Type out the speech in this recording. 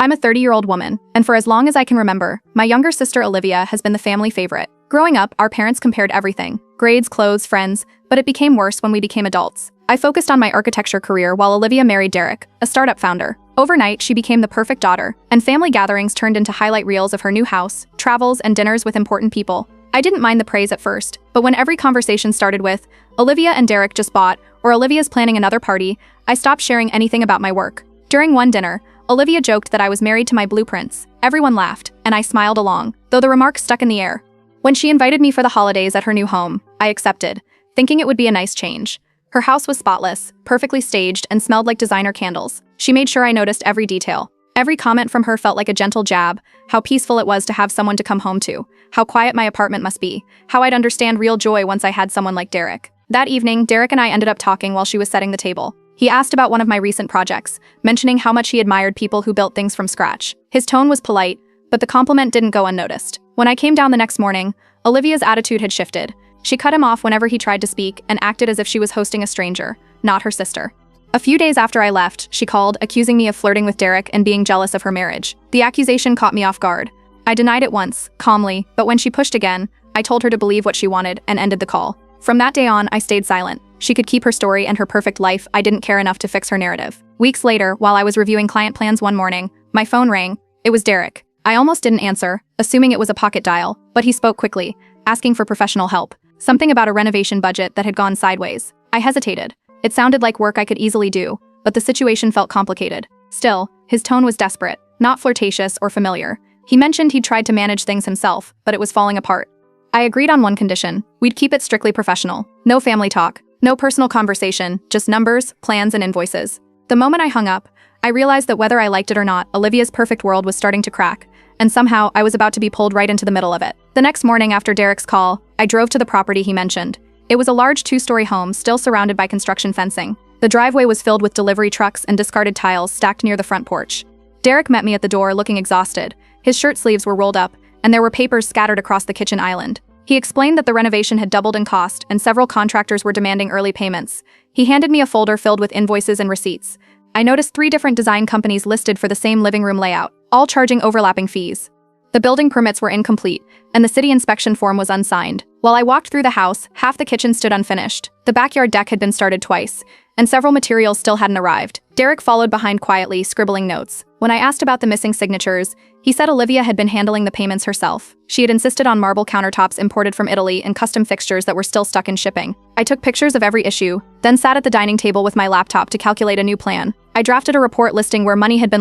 I'm a 30-year-old woman, and for as long as I can remember, my younger sister Olivia has been the family favorite. Growing up, our parents compared everything: grades, clothes, friends, but it became worse when we became adults. I focused on my architecture career while Olivia married Derek, a startup founder. Overnight, she became the perfect daughter, and family gatherings turned into highlight reels of her new house, travels, and dinners with important people. I didn't mind the praise at first, but when every conversation started with, "Olivia and Derek just bought," or "Olivia's planning another party," I stopped sharing anything about my work. During one dinner, Olivia joked that I was married to my blueprints. Everyone laughed, and I smiled along, though the remark stuck in the air. When she invited me for the holidays at her new home, I accepted, thinking it would be a nice change. Her house was spotless, perfectly staged, and smelled like designer candles. She made sure I noticed every detail. Every comment from her felt like a gentle jab: how peaceful it was to have someone to come home to, how quiet my apartment must be, how I'd understand real joy once I had someone like Derek. That evening, Derek and I ended up talking while she was setting the table. He asked about one of my recent projects, mentioning how much he admired people who built things from scratch. His tone was polite, but the compliment didn't go unnoticed. When I came down the next morning, Olivia's attitude had shifted. She cut him off whenever he tried to speak and acted as if she was hosting a stranger, not her sister. A few days after I left, she called, accusing me of flirting with Derek and being jealous of her marriage. The accusation caught me off guard. I denied it once, calmly, but when she pushed again, I told her to believe what she wanted and ended the call. From that day on, I stayed silent. She could keep her story and her perfect life. I didn't care enough to fix her narrative. Weeks later, while I was reviewing client plans one morning, my phone rang. It was Derek. I almost didn't answer, assuming it was a pocket dial, but he spoke quickly, asking for professional help. Something about a renovation budget that had gone sideways. I hesitated. It sounded like work I could easily do, but the situation felt complicated. Still, his tone was desperate, not flirtatious or familiar. He mentioned he'd tried to manage things himself, but it was falling apart. I agreed on one condition: we'd keep it strictly professional. No family talk, no personal conversation, just numbers, plans, and invoices. The moment I hung up, I realized that whether I liked it or not, Olivia's perfect world was starting to crack, and somehow I was about to be pulled right into the middle of it. The next morning after Derek's call, I drove to the property he mentioned. It was a large 2-story home still surrounded by construction fencing. The driveway was filled with delivery trucks and discarded tiles stacked near the front porch. Derek met me at the door looking exhausted. His shirt sleeves were rolled up, and there were papers scattered across the kitchen island. He explained that the renovation had doubled in cost and several contractors were demanding early payments. He handed me a folder filled with invoices and receipts. I noticed 3 different design companies listed for the same living room layout, all charging overlapping fees. The building permits were incomplete, and the city inspection form was unsigned. While I walked through the house, half the kitchen stood unfinished. The backyard deck had been started twice, and several materials still hadn't arrived. Derek followed behind quietly, scribbling notes. When I asked about the missing signatures, he said Olivia had been handling the payments herself. She had insisted on marble countertops imported from Italy and custom fixtures that were still stuck in shipping. I took pictures of every issue, then sat at the dining table with my laptop to calculate a new plan. I drafted a report listing where money had been